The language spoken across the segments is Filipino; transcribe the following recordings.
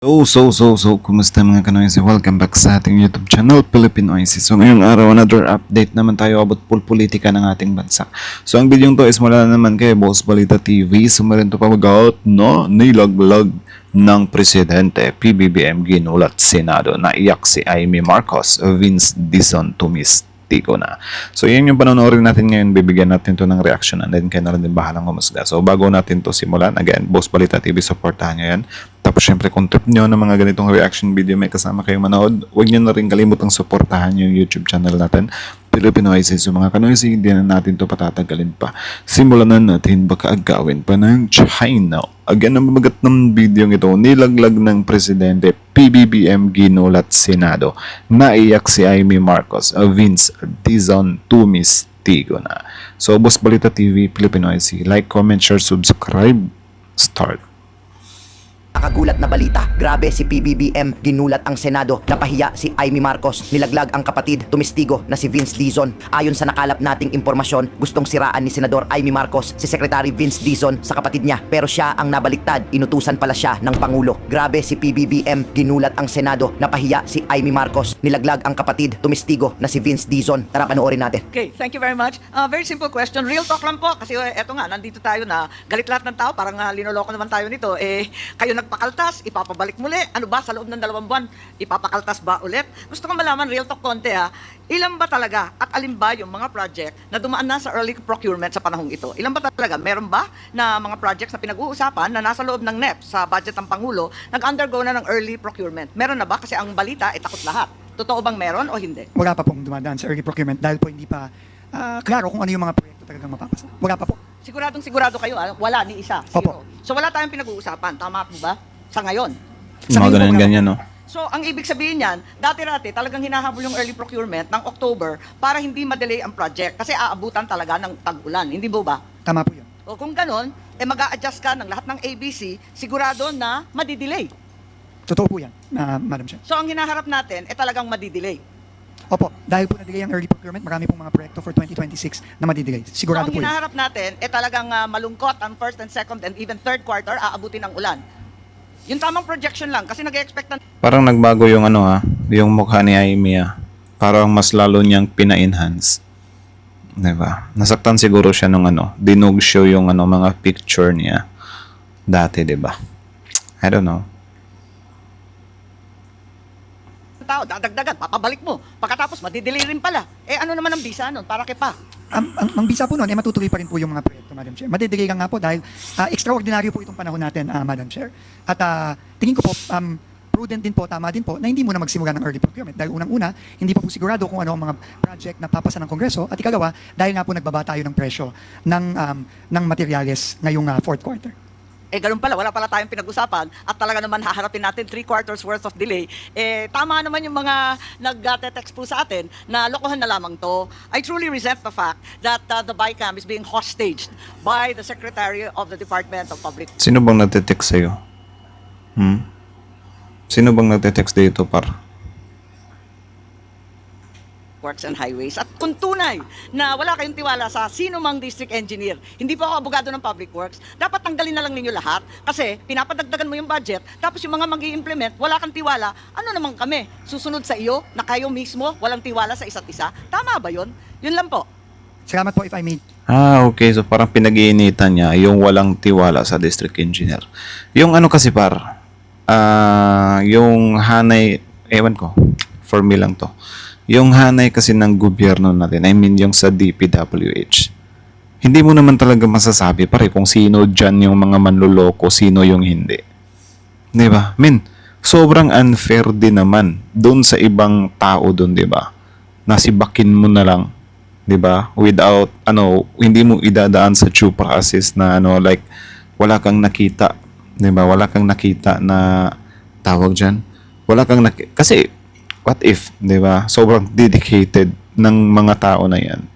Kumusta mga kanoysi? Welcome back sa ating YouTube channel, Philippine Oasis. So, ngayong araw, another update naman tayo about politika ng ating bansa. So, ang video to is mula naman kay Boss Balita TV. Sumarin to pamagot, no? Nilaglag ng Presidente, PBBM ginulat Senado, naiyak si Amy Marcos, Vince Dizon tumistigo na. So, yan yung panonorin natin ngayon. Bibigyan natin to ng reaction and then kaya na rin din bahalang humusga. So, bago natin to simulan, again, Boss Balita TV, supportahan nyo yan. Tapos syempre kung trip nyo ng mga ganitong reaction video may kasama kayong manood, huwag nyo na rin kalimutang suportahan yung YouTube channel natin, Philippine Oasis. So mga kanoysi, hindi na natin to patatagalin pa. Simulan na natin, baka agawin pa ng China. Again, ang mabagat ng video ito, nilaglag ng Presidente, PBBM ginulat Senado, naiyak si Amy Marcos, Vince Dizon tumistigo na. So Boss Balita TV, Philippine Oasis, like, comment, share, subscribe, start. Nakagulat na balita, grabe si PBBM, ginulat ang Senado, napahiya si Amy Marcos, nilaglag ang kapatid, tumistigo na si Vince Dizon. Ayon sa nakalap nating impormasyon, gustong siraan ni Senador Amy Marcos si Secretary Vince Dizon sa kapatid niya, pero siya ang nabaliktad, inutusan pala siya ng Pangulo. Grabe si PBBM, ginulat ang Senado, napahiya si Amy Marcos, nilaglag ang kapatid, tumistigo na si Vince Dizon. Tara panoorin natin. Okay, thank you very much. Very simple question. Real talk lang po. Kasi eto nga, nandito tayo na galit lahat ng tao. Parang linoloko naman tayo nito. Kayo nagpakaltas, ipapabalik muli. Ano ba, sa loob ng 2 buwan, ipapakaltas ba ulit? Gusto ko malaman, real talk konti ha. Ilan ba talaga at alin ba yung mga project na dumaan na sa early procurement sa panahong ito? Ilan ba talaga? Meron ba na mga projects na pinag-uusapan na nasa loob ng NEP sa budget ng Pangulo, nag-undergo na ng early procurement? Meron na ba? Kasi ang balita, takot lahat. Totoo bang meron o hindi? Wala pa pong dumadaan sa early procurement dahil po hindi pa klaro kung ano yung mga proyekto talagang mapapasa. Wala pa po. Siguradong sigurado kayo, wala ni isa. Opo. Zero. So wala tayong pinag-uusapan. Tama po ba? Sa ngayon. Mga ganyan, no? So, ang ibig sabihin niyan, dati-rati talagang hinahabol yung early procurement ng October para hindi ma-delay ang project kasi aabutan talaga ng tag-ulan. Hindi ba? Tama po yun. O kung ganon, mag-a-adjust ka ng lahat ng ABC, sigurado na madidelay. Totoo po yan, Madam Chair. So, ang hinaharap natin, talagang madidelay. Opo, dahil po na-delay ang early procurement, marami pong mga proyekto for 2026 na madidelay. Sigurado So, ang po yan. hinaharap natin, talagang malungkot ang first and second and even third quarter, aabutin ng ulan. Yung tamang projection lang, kasi nag-expect na Parang nagbago yung yung mukha ni Amy. Parang mas lalo niyang pina-enhance. Diba? Nasaktan siguro siya nung dinug show yung mga picture niya dati, diba? I don't know. tao, dadagdagan, papabalik mo. Pagkatapos, madidelay rin pala. Ano naman ang visa nun? Para kay pa? Ang visa po noon, matutuloy pa rin po yung mga proyekto, Madam Chair. Madidelay lang nga po dahil extraordinaryo po itong panahon natin, Madam Chair. At tingin ko po, prudent din po, tama din po, na hindi muna magsimula ng early procurement. Dahil unang-una, hindi pa po sigurado kung ano ang mga project na papasa ng Kongreso. At ikalawa, dahil nga po nagbaba tayo ng presyo ng materyales ngayong fourth quarter. Ganun pala, wala pala tayong pinag-usapan at talaga naman haharapin natin 3 quarters worth of delay. Tama naman yung mga nag-text po sa atin na lokohan na lamang to. I truly resent the fact that the BICAM is being hostaged by the Secretary of the Department of Public. Sino bang nagte-text sa'yo? Sino bang nagte-text dito, par? Works and Highways. At kung tunay na wala kayong tiwala sa sino mang district engineer, hindi po ako abogado ng Public Works, dapat tanggalin na lang ninyo lahat kasi pinapadagdagan mo yung budget, tapos yung mga mag-i-implement, wala kang tiwala, ano naman kami? Susunod sa iyo na kayo mismo walang tiwala sa isa't isa? Tama ba yun? Yun lang po. Salamat po if I may. Okay. So parang pinag-iinitan niya yung walang tiwala sa district engineer. Yung kasi par, yung hanay, ewan ko, for me lang to. Yung hanay kasi ng gobyerno natin, I mean yung sa DPWH, hindi mo naman talaga masasabi pare kung sino dyan yung mga manloloko, sino yung hindi. Diba? Sobrang unfair din naman doon sa ibang tao doon, diba? Nasibakin mo na lang, diba? Without, hindi mo idadaan sa due process na like, wala kang nakita, diba? Wala kang nakita na tawag dyan. Wala kang nakita, kasi what if, 'di ba? Sobrang dedicated ng mga tao na 'yan.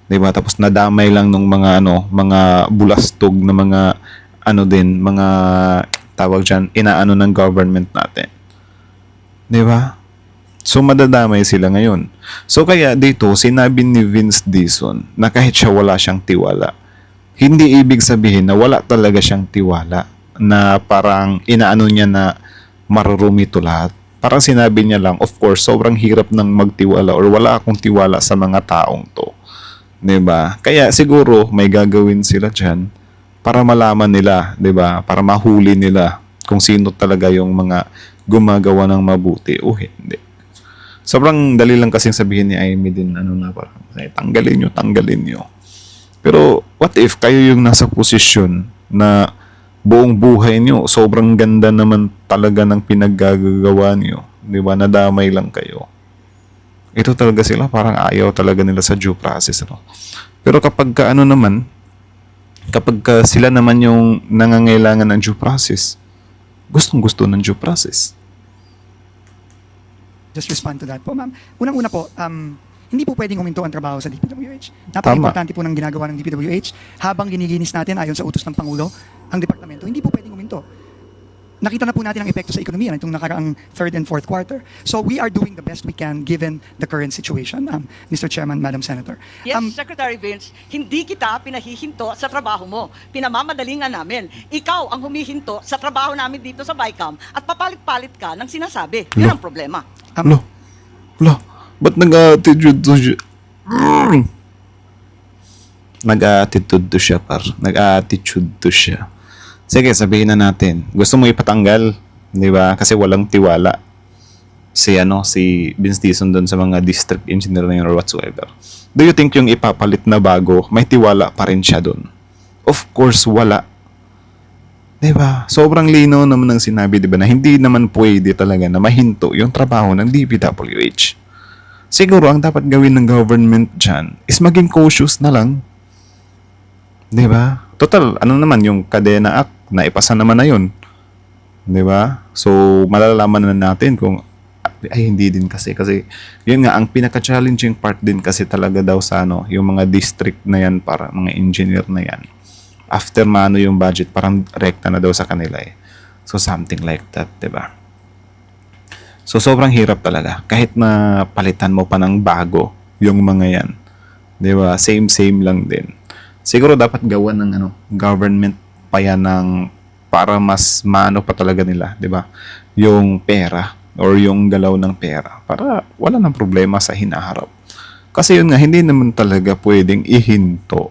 'Di ba? Tapos nadamay lang ng mga mga bulastog na mga mga tawag diyan, inaano ng government natin. 'Di ba? So madadamay sila ngayon. So kaya dito sinabi ni Vince Dizon na kahit siya wala siyang tiwala, hindi ibig sabihin na wala talaga siyang tiwala, na parang inaano niya na marurumi to lahat. Parang sinabi niya lang, of course, sobrang hirap ng magtiwala or wala akong tiwala sa mga taong to. 'Di ba? Kaya siguro may gagawin sila diyan para malaman nila, 'di ba? Para mahuli nila kung sino talaga yung mga gumagawa ng mabuti o hindi. Sobrang dali lang kasing sabihin ni Amy din, ano na parang, tanggalin nyo. Pero what if kayo yung nasa posisyon na buong buhay nyo, sobrang ganda naman talaga ng pinaggagawa nyo. Di ba? Nadamay lang kayo. Ito talaga sila, parang ayaw talaga nila sa due process. No? Pero kapag sila naman yung nangangailangan ng due process, gustong-gusto ng due process. Just respond to that po, ma'am. Unang-una po, hindi po pwedeng huminto ang trabaho sa DPWH. Napaka-importante po ng ginagawa ng DPWH. Habang ginilinis natin ayon sa utos ng Pangulo, ang departamento, hindi po pwedeng huminto. Nakita na po natin ang epekto sa ekonomiya nitong nakaraang third and fourth quarter. So we are doing the best we can given the current situation, Mr. Chairman, Madam Senator. Yes, Secretary Vince, hindi kita pinahihinto sa trabaho mo. Pinamamadali nga namin. Ikaw ang humihinto sa trabaho namin dito sa BICAM at papalit-palit ka ng sinasabi. Yun ang problema. Ba't nag-attitude to siya? Nag-attitude to siya, par. Nag-attitude to siya. Sige, sabihin na natin. Gusto mo ipatanggal, di ba? Kasi walang tiwala si Vince Dizon doon sa mga district engineer na yun or whatsoever. Do you think yung ipapalit na bago, may tiwala pa rin siya doon? Of course, wala. Di ba? Sobrang linaw naman ng sinabi, di ba, na hindi naman pwede talaga na mahinto yung trabaho ng DPWH. Siguro, ang dapat gawin ng government dyan is maging cautious na lang. Di ba? Total, ano naman yung Kadena Act, naipasa naman na yun. Di ba? So, malalaman na natin kung, ay hindi din kasi yun nga, ang pinaka-challenging part din kasi talaga daw sa yung mga district na yan, para mga engineer na yan. After maano yung budget, parang rekta na daw sa kanila eh. So, something like that, di ba? So, sobrang hirap talaga. Kahit na palitan mo pa ng bago yung mga yan. Di ba? Same lang din. Siguro dapat gawan ng government pa yan ng para mas maano pa talaga nila, di ba? Yung pera or yung galaw ng pera para wala nang problema sa hinaharap. Kasi yun nga, hindi naman talaga pwedeng ihinto,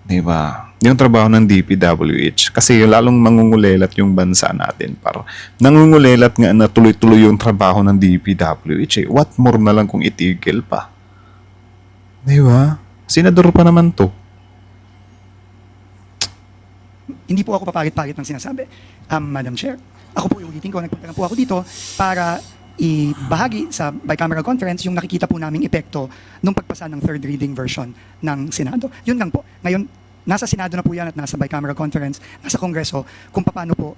di ba? Yung trabaho ng DPWH. Kasi lalong mangungulelat yung bansa natin. Para nangungulelat nga na tuloy-tuloy yung trabaho ng DPWH. What more na lang kung itigil pa? Di ba? Senador pa naman to. Hindi po ako papalit-palit ng sinasabi, Madam Chair. Ako po ulitin ko, nagpunta lang po ako dito para ibahagi sa bicameral conference yung nakikita po naming epekto nung pagpasa ng third reading version ng Senado. Yun lang po. Ngayon, nasa Senado na po yan at nasa bicameral conference, nasa Kongreso, kung paano po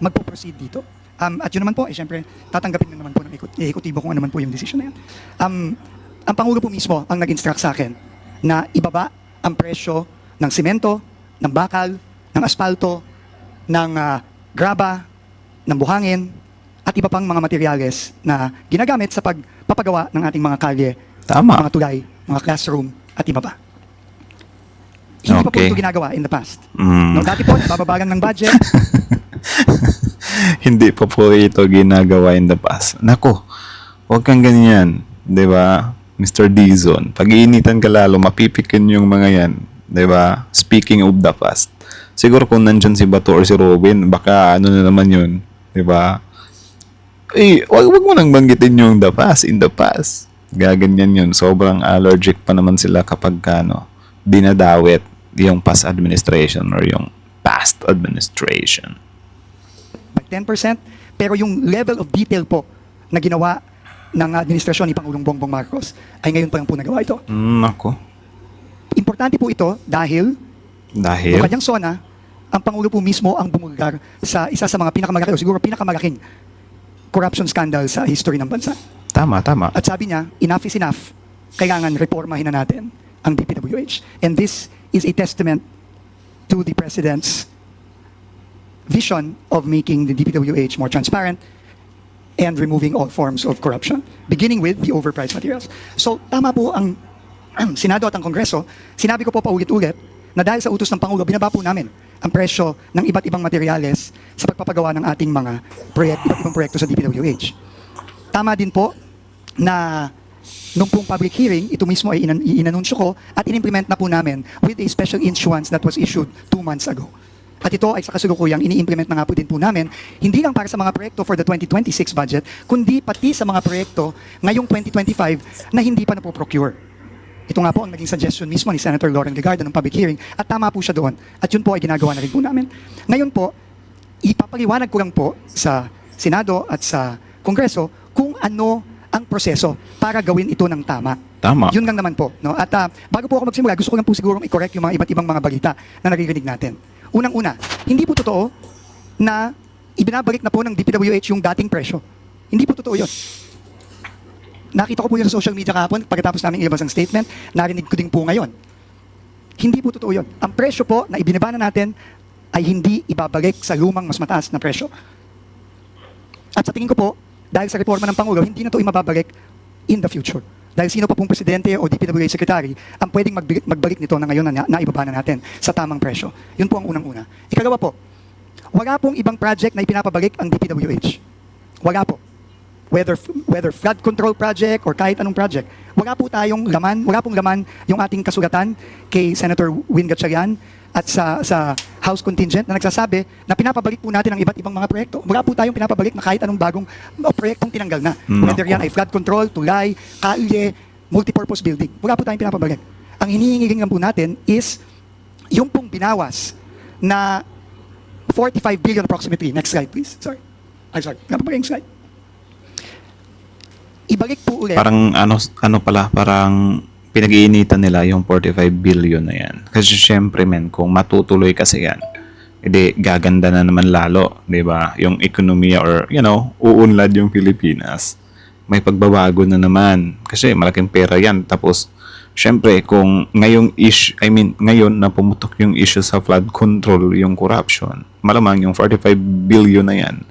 magpo-proceed dito. At yun naman po, syempre, tatanggapin na naman po ng ekutibo kung ano naman po yung decision na yan. Ang Pangulo po mismo ang nag-instruct sa akin na ibaba ang presyo ng simento, ng bakal, ng aspalto, ng graba, ng buhangin, at iba pang mga materyales na ginagamit sa pagpapagawa ng ating mga kalye, Tama. mga tulay, mga classroom, at iba pa. Hindi pa po Okay. ito ginagawa in the past. Mm. No, dati po, bababagan ng budget. Hindi pa po ito ginagawa in the past. Nako, huwag kang ganyan. Di ba? Mr. Dizon, pag-iinitan ka lalo, mapipikin yung mga yan. Di ba? Speaking of the past. Siguro kung nandyan si Bato or si Robin, baka ano na naman yun. Di ba? Wag mo nang banggitin yung the past, in the past. Gaganyan yun. Sobrang allergic pa naman sila kapag dinadawit yung past administration or yung past administration. By 10%, pero yung level of detail po na ginawa ng administrasyon ni Pangulong Bongbong Marcos ay ngayon pa lang po nagawa ito. Nako. Importante po ito dahil Dahil? yung kanyang zona, ang Pangulo po mismo ang bumulgar sa isa sa mga pinakamalaki o siguro pinakamalaking corruption scandal sa history ng bansa. Tama. At sabi niya, enough is enough. Kailangan reformahin na natin ang DPWH. And this is a testament to the President's vision of making the DPWH more transparent and removing all forms of corruption, beginning with the overpriced materials. So, tama po ang Senado at ang Kongreso. Sinabi ko po paulit-ulit na dahil sa utos ng Pangulo, binaba po namin ang presyo ng iba't ibang materyales sa pagpapagawa ng ating mga iba't ibang proyekto sa DPWH. Tama din po na nung pong public hearing, ito mismo ay inanunsyo ko at inimplement na po namin with a special issuance that was issued 2 months ago. At ito ay sa kasulukuyang ini-implement na nga po din po namin, hindi lang para sa mga proyekto for the 2026 budget, kundi pati sa mga proyekto ngayong 2025 na hindi pa napoprocure. Ito nga po ang naging suggestion mismo ni Senator Lauren Legarda ng public hearing at tama po siya doon. At yun po ay ginagawa na rin po namin. Ngayon po, ipapaliwanag ko lang po sa Senado at sa Kongreso kung ano ang proseso para gawin ito ng tama. Tama. Yun lang naman po. No? At bago po ako magsimula, gusto ko lang po sigurong i-correct yung mga iba't ibang mga balita na naririnig natin. Unang-una, hindi po totoo na ibinabalik na po ng DPWH yung dating presyo. Hindi po totoo yun. Nakita ko po yun sa social media kahapon pagkatapos namin ilabas ang statement, narinig ko din po ngayon. Hindi po totoo yun. Ang presyo po na ibinaba na natin ay hindi ibabalik sa lumang mas mataas na presyo. At sa tingin ko po, dahil sa reforma ng Pangulo, hindi na ito imababalik in the future. Dahil sino pa pong presidente o DPWH secretary ang pwedeng magbalik nito na ngayon na naibaba na natin sa tamang presyo. Yun po ang unang-una. Ikalawa po, wala pong ibang project na ipinapabalik ang DPWH. Wala po. Whether flood control project or kahit anong project. Wala po tayong laman, wala pong laman yung ating kasulatan kay Senator Win Gatchalian at sa House Contingent na nagsasabi na pinapabalik po natin ang iba't ibang mga proyekto. Wala po tayong pinapabalik na kahit anong bagong proyektong tinanggal na. Whether yan ay flood control, tulay, kalye, multipurpose building. Wala po tayong pinapabalik. Ang hinihingi lang po natin is yung pong binawas na 45 billion approximately. Next slide, please. Sorry. I'm sorry. Nga pa yung slide. Ibalik po ulit. Parang parang pinag-iinitan nila yung 45 billion na yan. Kasi syempre men, kung matutuloy kasi yan, edi gaganda na naman lalo, 'di ba? Yung ekonomiya or uunlad yung Pilipinas. May pagbabago na naman kasi malaking pera yan. Tapos syempre kung ngayon na pumutok yung issue sa flood control, yung corruption, malamang yung 45 billion na yan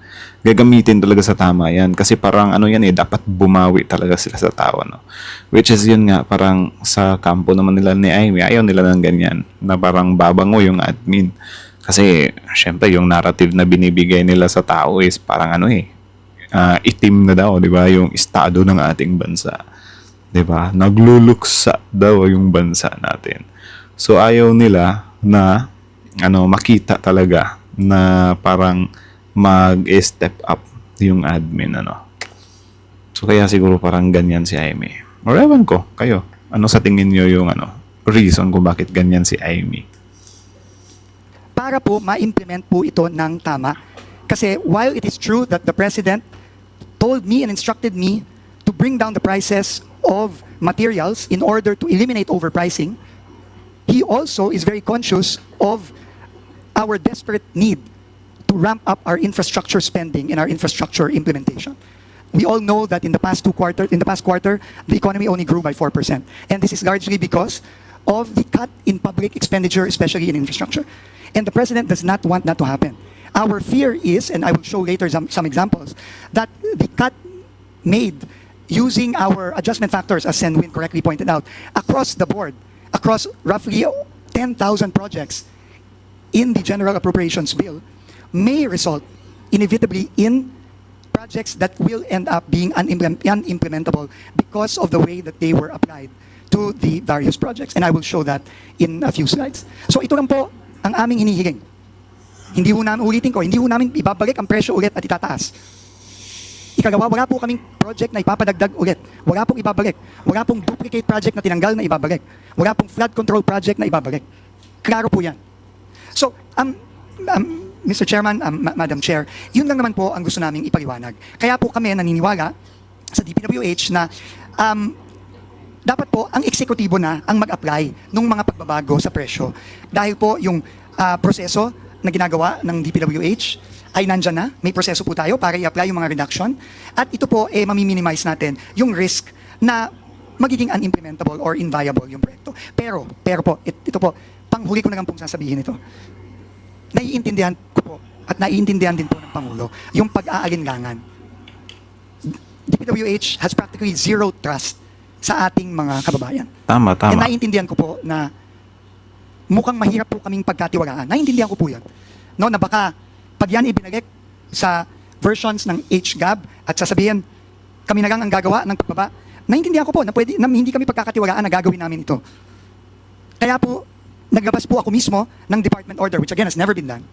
gagamitin talaga sa tama yan. Kasi parang dapat bumawi talaga sila sa tao, no? Which is yun nga, parang sa kampo naman nila ni Amy, ayaw nila ng ganyan, na parang babango yung admin. Kasi, syempre, yung narrative na binibigay nila sa tao is parang itim na daw, di ba? Yung estado ng ating bansa. Di ba? Nagluluksa daw yung bansa natin. So, ayaw nila na, makita talaga na parang mag-step up yung admin, So, kaya siguro parang ganyan si Amy. Or ewan ko, kayo. Ano sa tingin nyo yung reason kung bakit ganyan si Amy? Para po ma-implement po ito ng tama. Kasi while it is true that the President told me and instructed me to bring down the prices of materials in order to eliminate overpricing, he also is very conscious of our desperate need to ramp up our infrastructure spending and our infrastructure implementation. We all know that in the past quarter, the economy only grew by 4%. And this is largely because of the cut in public expenditure, especially in infrastructure. And the President does not want that to happen. Our fear is, and I will show later some examples, that the cut made using our adjustment factors, as Sen Win correctly pointed out, across the board, across roughly 10,000 projects in the General Appropriations Bill, may result inevitably in projects that will end up being unimplementable because of the way that they were applied to the various projects. And I will show that in a few slides. So ito lang po ang aming hinihiling. Hindi ho namin, ulitin ko, hindi ho namin ibabalik ang presyo ulit at itataas. Ikalawa, wala po kaming project na ipapadagdag ulit. Wala pong ibabalik. Wala pong duplicate project na tinanggal na ibabalik. Wala pong flood control project na ibabalik. Klaro po yan. So, Mr. Chairman, Madam Chair, yun lang naman po ang gusto naming ipaliwanag. Kaya po kami naniniwala sa DPWH na dapat po ang eksekutibo na ang mag-apply ng mga pagbabago sa presyo. Dahil po yung proseso na ginagawa ng DPWH ay nandyan na. May proseso po tayo para i-apply yung mga reduction. At ito po, mami-minimize natin yung risk na magiging unimplementable or inviable yung proyekto. Pero po, ito po, panghuli ko na lang pong sasabihin ito. Naiintindihan ko po at naiintindihan din po ng Pangulo yung pag-aalinlangan. DPWH has practically zero trust sa ating mga kababayan. Tama. And naiintindihan ko po na mukhang mahirap po kaming pagkatiwalaan. Naiintindihan ko po yun. No, na baka pag yan ibinalik sa versions ng HGAB at sasabihin, kami na lang ang gagawa ng pagbaba, naiintindihan ko po na, na hindi kami pagkakatiwalaan na gagawin namin ito. Kaya po, naglabas po ako mismo ng department order, which again has never been done.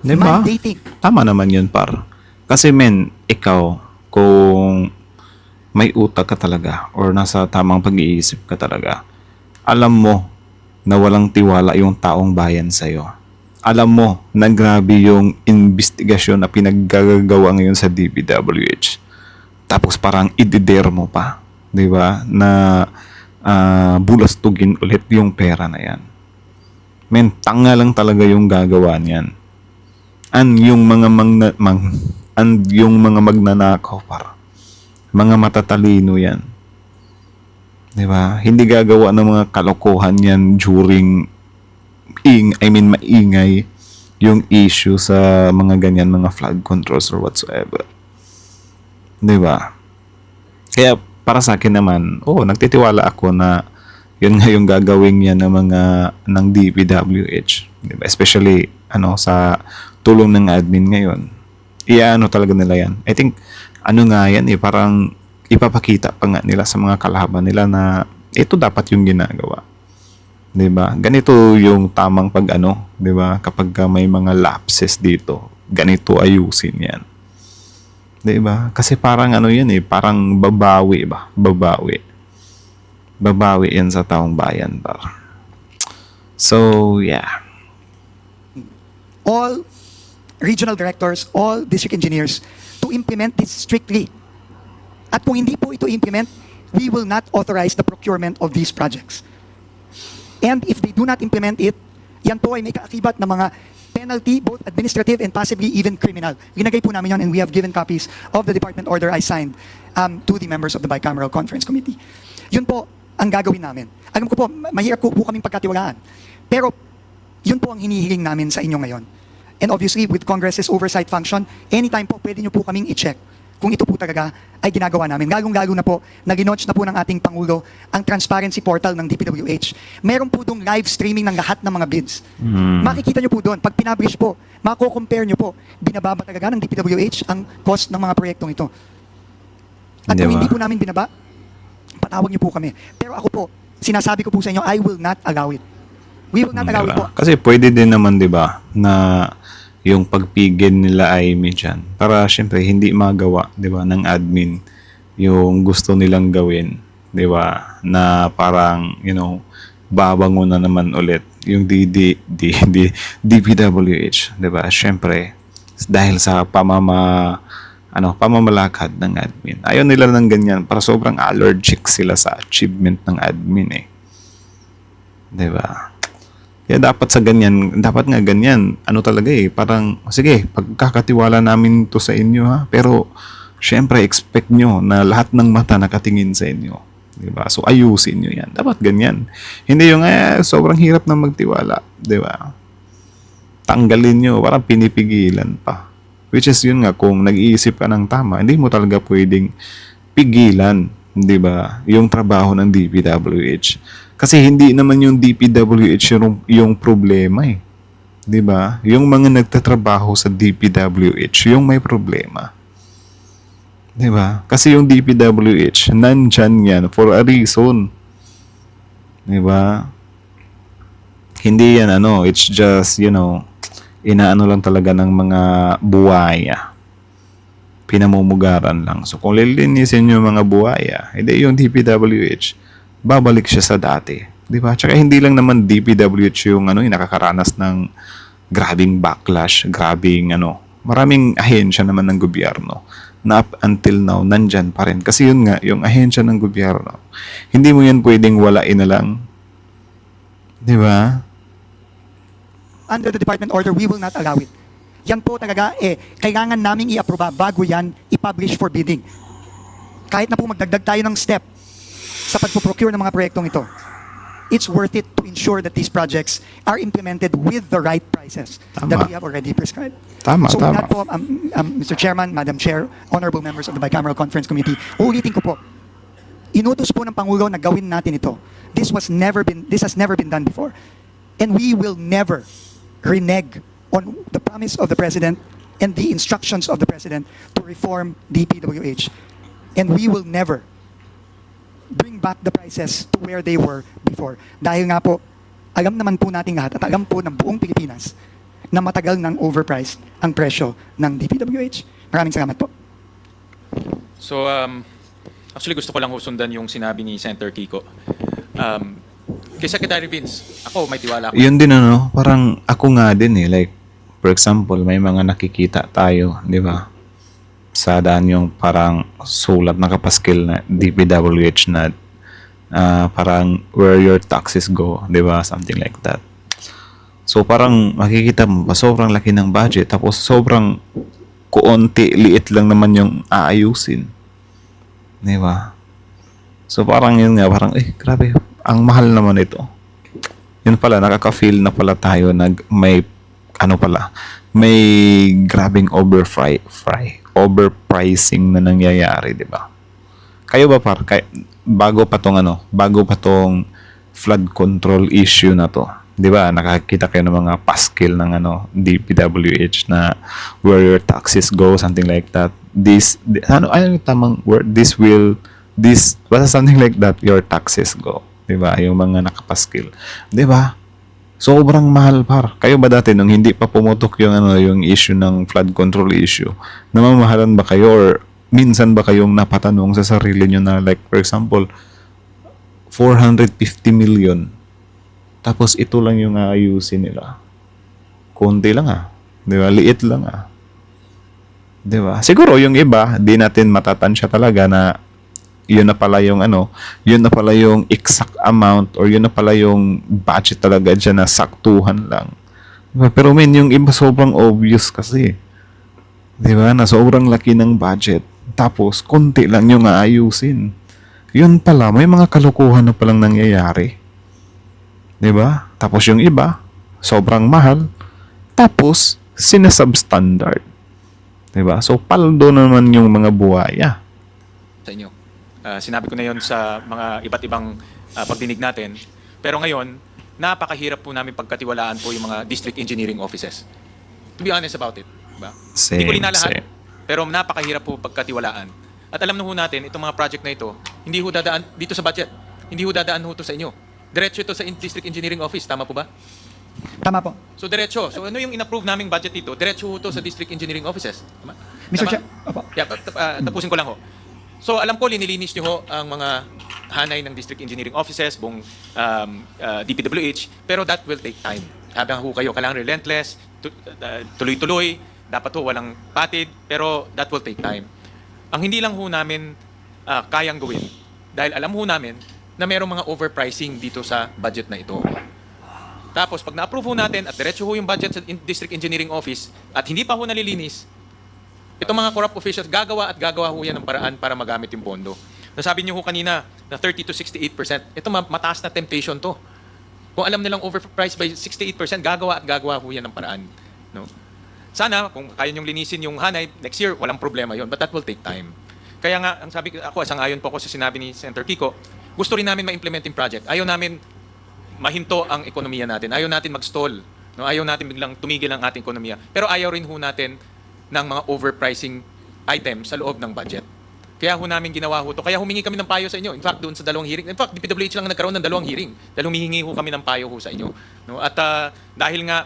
Diba? Mandating. Tama naman yun, par. Kasi men, ikaw, kung may utak ka talaga or nasa tamang pag-iisip ka talaga, alam mo na walang tiwala yung taong bayan sa'yo. Alam mo na grabe yung investigasyon na pinaggagawa ngayon sa DPWH. Tapos parang i-dare mo pa, di ba? Na bulastugin ulit yung pera na yan. Men, tanga lang talaga yung gagawa niyan. Yung mga magnanakaw para. Mga matatalino yan. 'Di ba? Hindi gagawa ng mga kalokohan yan during maingay yung issue sa mga ganyan, mga flood controls or whatsoever. 'Di ba? Kaya para sa akin naman, nagtitiwala ako na yun nga yung gagawin niya ng DPWH, 'di ba? Especially sa tulong ng admin ngayon. Talaga nila yan. I think nga yan parang ipapakita pa nga nila sa mga kalaban nila na ito dapat yung ginagawa. 'Di ba? Ganito yung tamang 'di ba? Kapag may mga lapses dito, ganito ayusin 'yan. 'Di ba? Kasi parang yan parang babawi ba? Babawi yan sa taong bayan par. So, yeah. All regional directors, all district engineers to implement this strictly. At kung hindi po ito implement, we will not authorize the procurement of these projects. And if they do not implement it, yan po ay may kaakibat na mga penalty, both administrative and possibly even criminal. Ginagay po namin yan and we have given copies of the department order I signed to the members of the Bicameral Conference Committee. Yun po ang gagawin namin. Alam ko po, mahirap po kaming pagkatiwalaan. Pero yun po ang hinihiling namin sa inyo ngayon. And obviously, with Congress's oversight function, anytime po, pwede nyo po kaming i-check kung ito po talaga ay ginagawa namin. Lalong-lalo na po, nag-launch na po ng ating Pangulo ang transparency portal ng DPWH. Meron po doon live streaming ng lahat ng mga bids. Makikita nyo po doon, pag pinablish po, mako-compare nyo po, binababa talaga ng DPWH ang cost ng mga proyektong ito. At kung hindi po namin binaba, patawag nyo po kami. Pero ako po, sinasabi ko po sa inyo, I will not allow it. We will not allow it po. Kasi pwede din naman, 'di ba, na yung pagpigil nila ay dyan. Para syempre hindi magawa, 'di ba, ng admin yung gusto nilang gawin, 'di ba? Na parang, babangon na naman ulit yung DPWH, 'di ba? Syempre dahil sa pamamalakad ng admin. Ayaw nila ng ganyan para sobrang allergic sila sa achievement ng admin 'Di ba? Kaya dapat nga ganyan, talaga parang, sige, pagkakatiwala namin to sa inyo pero, syempre, expect nyo na lahat ng mata nakatingin sa inyo. Diba? So, ayusin nyo yan. Dapat ganyan. Hindi yung, sobrang hirap na magtiwala. Diba? Tanggalin nyo, parang pinipigilan pa. Which is yun nga, kung nag-iisip ka ng tama, hindi mo talaga pwedeng pigilan, diba? Yung trabaho ng DPWH. Kasi hindi naman yung DPWH yung problema 'Di ba? Yung mga nagtatrabaho sa DPWH, yung may problema. 'Di ba? Kasi yung DPWH, nandyan yan for a reason. 'Di ba? Hindi yan it's just, inaano lang talaga ng mga buwaya. Pinamumugaran lang. So kung lilinisin yung mga buwaya, hindi yung DPWH, babalik siya sa dati. Di ba? Tsaka hindi lang naman DPWH yung yung nakakaranas ng grabing backlash, grabing maraming ahensya naman ng gobyerno na up until now nandyan pa rin. Kasi yun nga, yung ahensya ng gobyerno, hindi mo yan pwedeng walain na lang. Di ba? Under the department order, we will not allow it. Yan po talaga, kailangan naming i-aproba bago yan i-publish for bidding. Kahit na po magdagdag tayo ng step sa pagpo-procure ng mga proyektong ito, it's worth it to ensure that these projects are implemented with the right prices that we have already prescribed. Tama. With that po, Mr. Chairman, Madam Chair, honorable members of the Bicameral Conference Committee, uulitin ko po, inutos po ng Pangulo na gawin natin ito. This has never been done before. And we will never renege on the promise of the President and the instructions of the President to reform DPWH. And we will never bring back the prices to where they were before. Dahil nga po, alam naman po nating lahat at alam po ng buong Pilipinas na matagal nang overpriced ang presyo ng DPWH. Maraming salamat po. So, actually gusto ko lang husundan yung sinabi ni Senator Kiko. Kay Secretary Vince, ako may tiwala ako. Yun din ano, parang ako nga din eh. Like, for example, may mga nakikita tayo, di ba? Sa daan yung parang sulat nakapaskil na DPWH na parang where your taxes go, di ba? Something like that. So parang makikita mo ba, sobrang laki ng budget, tapos sobrang kuonti, liit lang naman yung aayusin. Di ba? So parang yun nga, parang grabe, ang mahal naman ito. Yun pala, nakaka-feel na pala tayo may grabing overpricing na nangyayari, di ba? Kayo ba bago pa tong flood control issue na to, di ba? Nakakita kayo ng mga paskil ng DPWH na where your taxes go, something like that. Ano yung tamang word? Basta something like that, your taxes go. Di ba? Yung mga nakapaskil. Di ba? Sobrang mahal par. Kayo ba dati nung hindi pa pumutok yung issue ng flood control issue, namamahalan ba kayo or minsan ba kayong napatanong sa sarili nyo na like for example 450 million tapos ito lang yung aayusin nila? Konti lang di ba? Liit lang di ba? Siguro yung iba di natin matatansya talaga na yun na pala yung exact amount or yun na pala yung budget talaga dyan na saktuhan lang. Diba? Pero yung iba sobrang obvious kasi. Diba? Na sobrang laki ng budget. Tapos, konti lang yung aayusin. Yun pala, may mga kalukuhan na palang nangyayari. Diba? Tapos yung iba, sobrang mahal. Tapos, sinasubstandard. Diba? So, paldo naman yung mga buhaya. Sa inyo. Sinabi ko na yon sa mga iba't ibang pagdinig natin. Pero ngayon, napakahirap po namin pagkatiwalaan po yung mga district engineering offices. To be honest about it. Diba? Hindi ko linalahat, pero napakahirap po pagkatiwalaan. At alam na ho natin, itong mga project na ito, hindi ho dadaan dito sa budget. Hindi ho dadaan ho ito sa inyo. Diretso ito sa district engineering office. Tama po ba? Tama po. So diretso. So ano yung in-approve naming budget dito? Diretso ho ito sa district engineering offices. Tama? Mr. Tama? Chair, opo. Yeah, tapusin ko lang ho. So alam ko linilinis niyo ho ang mga hanay ng district engineering offices, buong DPWH, pero that will take time. Habang ho kayo kailangan relentless, tuloy-tuloy, dapat ho walang patid, pero that will take time. Ang hindi lang ho namin kayang gawin, dahil alam ho namin na mayroong mga overpricing dito sa budget na ito. Tapos pag na-approve ho natin at diretso ho yung budget sa district engineering office at hindi pa ho nalilinis, itong mga corrupt officials, gagawa ho yan ng paraan para magamit yung pondo. Nasabi niyo ho kanina na 30 to 68%. Ito mataas na temptation to. Kung alam nilang overpriced by 68%, gagawa ho yan ng paraan. No? Sana, kung kaya niyong linisin yung hanay, next year, walang problema yon. But that will take time. Kaya nga, ang sabi ko, sang-ayon po ako sa sinabi ni Senator Kiko, gusto rin namin ma-implement yung project. Ayaw namin mahinto ang ekonomiya natin. Ayaw natin mag-stall. No? Ayaw natin biglang tumigil ang ating ekonomiya. Pero ayaw rin ho natin ng mga overpricing items sa loob ng budget. Kaya ho namin ginawa ho to. Kaya humingi kami ng payo sa inyo. In fact, doon sa 2 hearing. In fact, DPWH lang nagkaroon ng 2 hearing. Dahil humihingi ho kami ng payo ho sa inyo. No? At dahil nga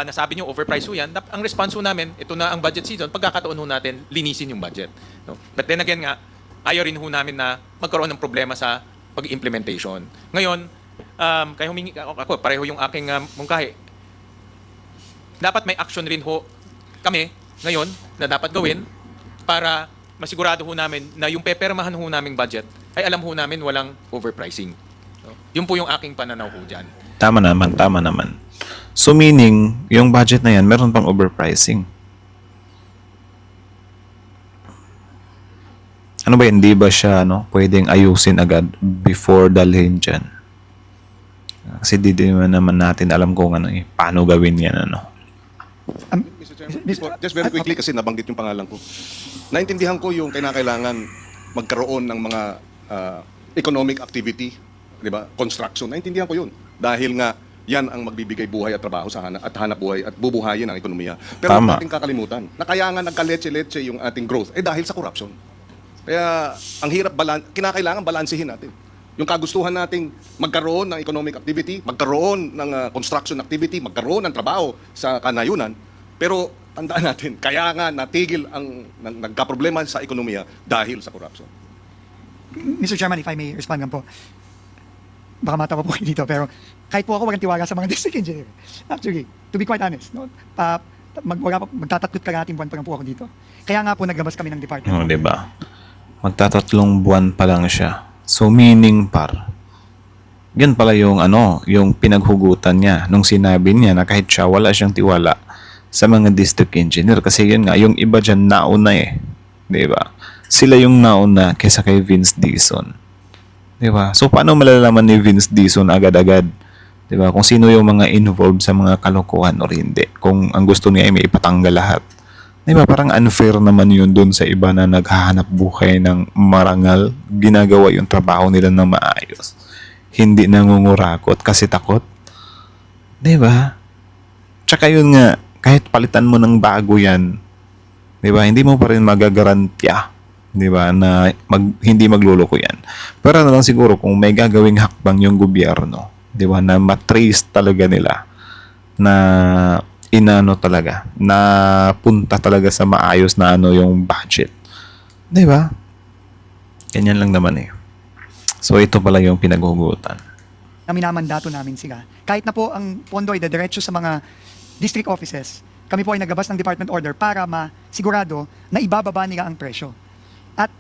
nasabi nyo overprice ho yan, ang response ho namin, ito na ang budget season, pagkakataon ho natin, linisin yung budget. No? But then again nga, ayaw rin ho namin na magkaroon ng problema sa pag-implementation. Ngayon, kaya humingi ako, pareho yung aking mungkahi. Dapat may action rin ho kami ngayon na dapat gawin para masigurado ho namin na yung pepermahan ho naming budget ay alam ho namin walang overpricing. So, yun po yung aking pananaw ho dyan. Tama naman. So meaning, yung budget na yan, meron pang overpricing. Ano ba, hindi ba siya pwedeng ayusin agad before dalhin dyan? Kasi di naman natin alam kung paano gawin yan. Mr. Chairman, just very quickly kasi nabanggit yung pangalan ko. Naintindihan ko yung kailangan magkaroon ng mga economic activity, di ba? Construction. Naintindihan ko yun. Dahil nga Yan ang magbibigay buhay at trabaho sa hanap buhay at bubuhayin ang ekonomiya. Pero Tama. huwag nating kakalimutan na kaya nga nagkaletse-letse yung ating growth dahil sa corruption. Kaya ang hirap kinakailangan balansehin natin. Yung kagustuhan nating magkaroon ng economic activity, magkaroon ng construction activity, magkaroon ng trabaho sa kanayunan, pero tandaan natin, kaya nga natigil ang nagkaproblema sa ekonomiya dahil sa corruption. Mr. Chairman, if I may respond lang po. Baka matawa po kayo dito, pero kahit po ako walang tiwala sa mga district engineer. Actually, to be quite honest, no? Magtatatlot kalahating buwan pa lang po ako dito. Kaya nga po naglabas kami ng department. Oh, di ba? Magtatatlong buwan pa lang siya. So meaning par, yan pala yung yung pinaghugutan niya nung sinabi niya na kahit siya wala siyang tiwala sa mga district engineer kasi yun nga yung iba diyan nauna eh, 'di ba? Sila yung nauna kaysa kay Vince Dizon. 'Di ba? So paano malalaman ni Vince Dizon agad-agad, 'di ba? Kung sino yung mga involved sa mga kalokohan o hindi. Kung ang gusto niya ay may ipatanggal lahat. 'Di ba? Parang unfair naman yun doon sa iba na naghahanap buhay ng marangal, ginagawa yung trabaho nila ng maayos. Hindi nangungurakot kasi takot. 'Di ba? Tsaka yun nga, kahit palitan mo ng bago yan, 'di ba? Hindi mo pa rin magagarantya, 'di ba, na hindi magluloko yan. Pero lang siguro kung may gagawing hakbang yung gobyerno, 'di ba, na matrace talaga nila na talaga, na punta talaga sa maayos na yung budget. 'Di ba? Ganyan lang naman eh. So ito pala yung pinaghugutan. Na minamandato namin sila. Kahit na po ang pondo ay dadiretso sa mga district offices, kami po ay naglabas ng department order para masigurado na ibababa nila ang presyo. At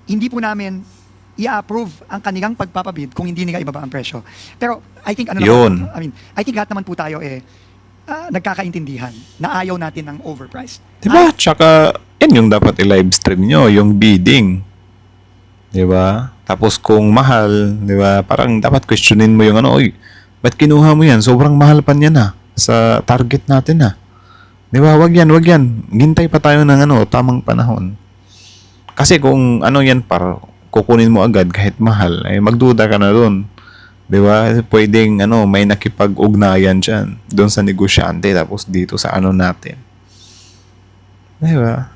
hindi po namin i-approve ang kanilang pagpapabid kung hindi nila ibaba ang presyo. Pero I think Yun. I think lahat naman po tayo nagkakaintindihan na ayaw natin ng overpriced. Diba? Tsaka, yan yung dapat i-live stream nyo, yung bidding. Diba? Tapos kung mahal, diba, parang dapat questionin mo yung oy, ba't kinuha mo yan? Sobrang mahal pa niya na sa target natin na. Diba? Wag yan. Gintay pa tayo ng tamang panahon. Kasi kung yan kukunin mo agad kahit mahal, magduda ka na doon. Diba? Pwedeng may nakipag-ugnayan dyan doon sa negosyante tapos dito sa natin. Diba?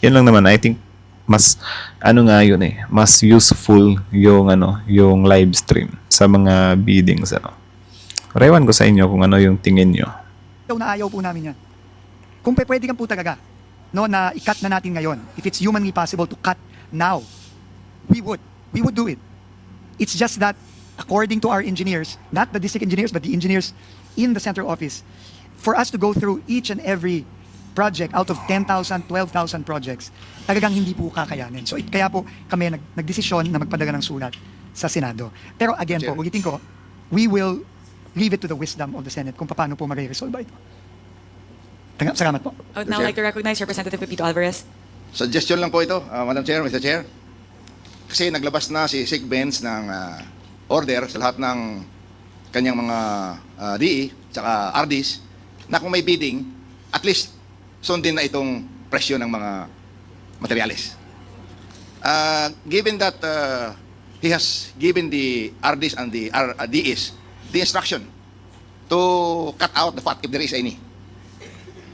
Yan lang naman. I think mas yun mas useful yung yung live stream sa mga biddings Rewan ko sa inyo kung yung tingin nyo. Ayaw po namin yan. Kung pwede kang po talaga na i-cut na natin ngayon, if it's humanly possible to cut now, we would do it. It's just that according to our engineers, not the district engineers, but the engineers in the central office, for us to go through each and every project out of 10,000, 12,000 projects, talagang hindi po kakayanin. So kaya po kami nagdesisyon na magpadala ng sulat sa Senado. Pero again po, ulitin ko, we will leave it to the wisdom of the Senate kung paano po mag-resolve ito. Salamat po. I would now like to recognize Representative Pepito Alvarez. Suggestion lang po ito, Madam Chair, Mr. Chair. Kasi naglabas na si Sig Benz ng order sa lahat ng kanyang mga DE tsaka RDs na kung may bidding, at least sundin na itong presyo ng mga materyales. Given that he has given the RDs and the DEs the instruction to cut out the fat if there is any.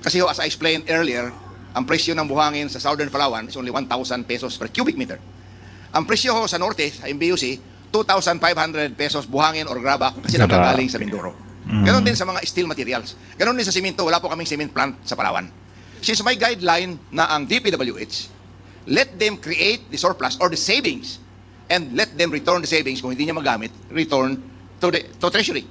Kasi as I explained earlier, ang presyo ng buhangin sa Southern Palawan is only 1,000 pesos per cubic meter. Ang presyo sa norte, sa MBUC, 2,500 pesos buhangin or graba kasi nagagaling sa Mindoro. Ganon din sa mga steel materials. Ganon din sa simento, wala po kaming cement plant sa Palawan. Since my guideline na ang DPWH, let them create the surplus or the savings and let them return the savings kung hindi niya magamit, return to Treasury.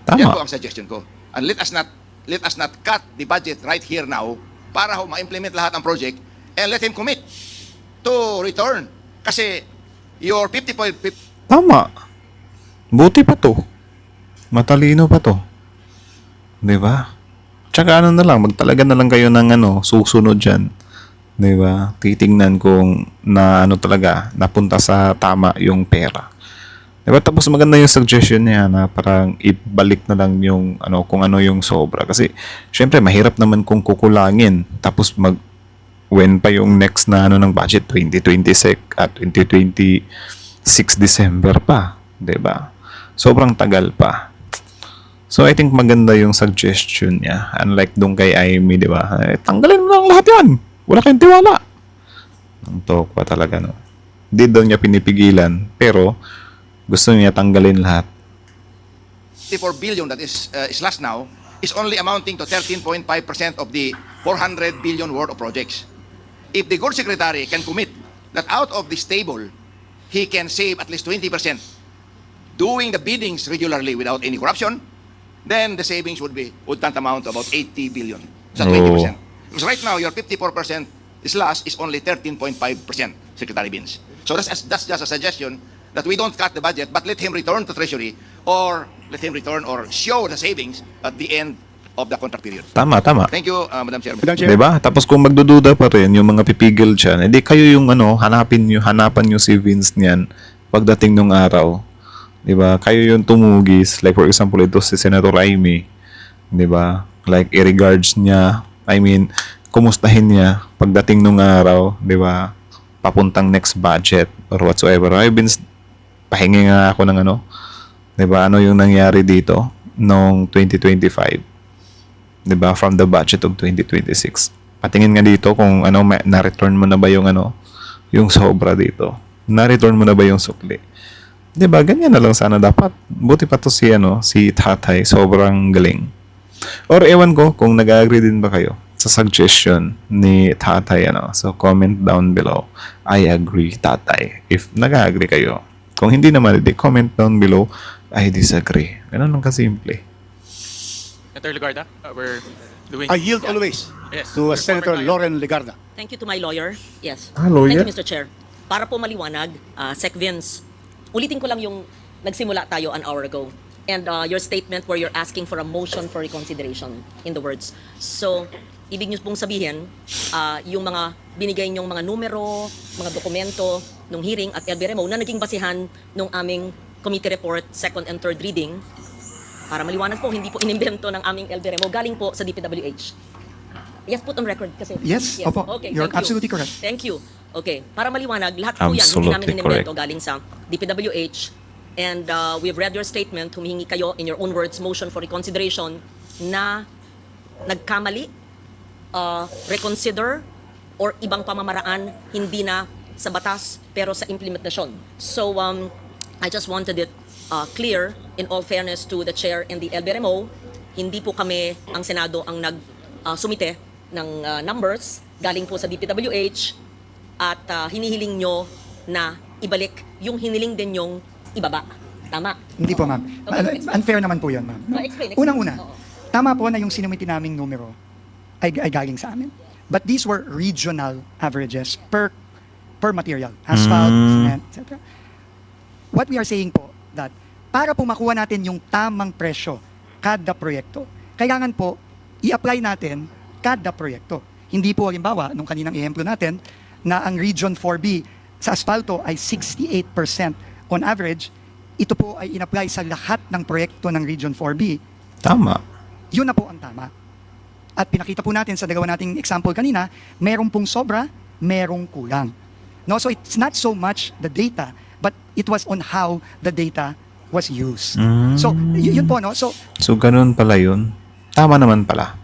Tama. Yan po ang suggestion ko. And let us not cut the budget right here now para ma-implement lahat ang project and let him commit to return. Kasi your 50.50 Tama. Buti pa to. Matalino pa to. 'Di ba? Tsaka na lang, magtalaga na lang kayo ng susunod diyan. 'Di ba? Titingnan kung na talaga napunta sa tama yung pera. 'Di ba? Tapos maganda yung suggestion niya na parang ibalik na lang yung kung yung sobra kasi syempre mahirap naman kung kukulangin tapos when pa yung next na ng budget 2026 at 2026 December pa, 'di ba? Sobrang tagal pa. So, I think maganda yung suggestion niya. Unlike dun kay Amy, di ba? Tanggalin mo lang lahat yan. Wala kayong tiwala. Ang talk pa talaga, no? Di daw niya pinipigilan, pero gusto niya tanggalin lahat. 54 billion that is last now is only amounting to 13.5% of the 400 billion worth of projects. If the Good Secretary can commit that out of this table, he can save at least 20% doing the biddings regularly without any corruption, then the savings would tantamount to about 80 billion. So 20%. Because right now, your 54% slash is only 13.5%, Secretary Binz. So that's just a suggestion that we don't cut the budget, but let him return to Treasury or let him return or show the savings at the end of the contract period. Tama. Thank you, Madam Chairman. Diba? Tapos kung magdududa pa rin yung mga pipigil dyan, edi kayo yung hanapan nyo si Vince niyan pagdating nung araw. Diba? Kayo yung tumugis. Like for example, ito si Senator Amy. Diba? Like i-regards niya, kumustahin niya pagdating nung araw. Diba? Papuntang next budget or whatsoever. Ay, Vince, pahingi nga ako ng diba? Ano yung nangyari dito noong 2025? Diba? From the budget of 2026. Patingin nga dito kung na-return mo na ba yung yung sobra dito. Na-return mo na ba yung sukli? Diba? Ganyan na lang sana dapat. Buti pa to si Tatay. Sobrang galing. Or ewan ko kung nag-agree din ba kayo sa suggestion ni Tatay. So comment down below. I agree, Tatay. If nag-agree kayo. Kung hindi naman, comment down below. I disagree. Ganun lang kasimple. Senator Legarda, we're doing... I yield always Yes. to Your Senator former Loren Legarda. Thank you to my lawyer. Yes. Lawyer? Thank you, Mr. Chair. Para po maliwanag, Sec Vince, ulitin ko lang yung nagsimula tayo an hour ago. And your statement where you're asking for a motion for reconsideration in the words. So, ibig niyo pong sabihin, yung mga binigay niyong mga numero, mga dokumento nung hearing at LBRMO na naging basihan nung aming committee report, second and third reading, para maliwanag po, hindi po inimbento ng aming LBRMO, galing po sa DPWH. Yes, put on record kasi. Yes, opo. Okay, You're thank you. absolutely correct. Thank you. Okay, para maliwanag, lahat po yan, hindi Absolutely namin inimbento correct. galing sa DPWH. And we've read your statement, humihingi kayo in your own words, motion for reconsideration, na nagkamali, reconsider, or ibang pamamaraan, hindi na sa batas, pero sa implementasyon. So, I just wanted it clear, in all fairness to the chair and the LBRMO, hindi po kami, ang Senado, ang sumite ng numbers, galing po sa DPWH, at hinihiling nyo na ibalik yung hiniling din yung ibaba. Tama? Hindi po, ma'am. Okay, explain. Unfair naman po yun, ma'am. Explain. Unang-una, Oo. tama po na yung sinumiti naming numero ay galing sa amin. But these were regional averages per material. Asphalt, cement, etc. What we are saying po, that para po makuha natin yung tamang presyo kada proyekto, kailangan po i-apply natin kada proyekto. Hindi po, halimbawa, nung kaninang ehemplo natin, na ang Region 4B sa asfalto ay 68% on average, ito po ay in-apply sa lahat ng proyekto ng Region 4B. Tama. Yun na po ang tama. At pinakita po natin sa dalawa nating example kanina, merong pong sobra, merong kulang. No, so it's not so much the data, but it was on how the data was used. So, yun po, no? So, Ganun pala yun. Tama naman pala.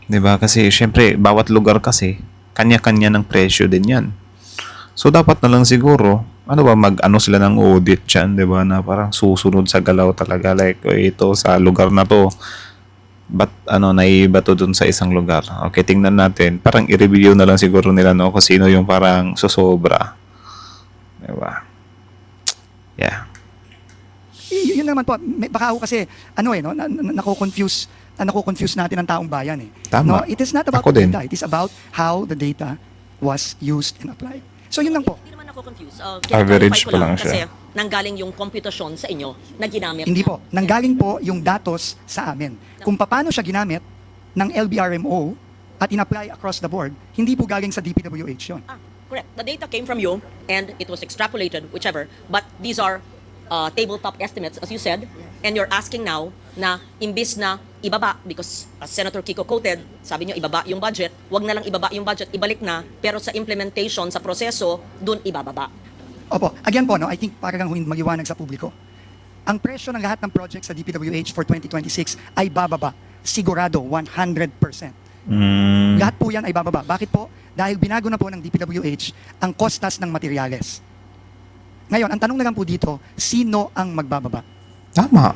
'Di ba? Kasi syempre, bawat lugar kasi, kanya-kanya ng presyo din yan. So, dapat na lang siguro, mag-ano sila ng audit dyan, 'di ba? Na parang susunod sa galaw talaga. Like, ito sa lugar na to, naiba to dun sa isang lugar. Okay, tingnan natin. Parang i-review na lang siguro nila, no? Kung sino yung parang susobra. 'Di ba? Yeah. yun naman po, baka ako kasi, nako-confuse natin ang taong bayan eh. Tama. No, it is not about Ako the din. data, it is about how the data was used and applied. So yun lang po. Hindi naman ako confused. Average Clarify ko pa lang siya. Kasi nanggaling yung computasyon sa inyo na ginamit Hindi niya. po, nanggaling po yung datos sa amin. Kung paano siya ginamit ng LBRMO at in-apply across the board, hindi po galing sa DPWH yun. Correct. The data came from you and it was extrapolated, whichever. But these are tabletop estimates, as you said. And you're asking now na imbis na ibaba, because as Senator Kiko quoted, sabi niyo ibaba yung budget, wag na lang ibaba yung budget, ibalik na, pero sa implementation, sa proseso, dun ibababa. Opo, again po, no, I think para lang maliwanag sa publiko. ang presyo ng lahat ng project sa DPWH for 2026 ay bababa. Sigurado, 100%. Mm, Lahat po yan ay bababa. Bakit po? Dahil binago na po ng DPWH ang kostas ng materyales. Ngayon, ang tanong na lang po dito, sino ang magbababa? tama.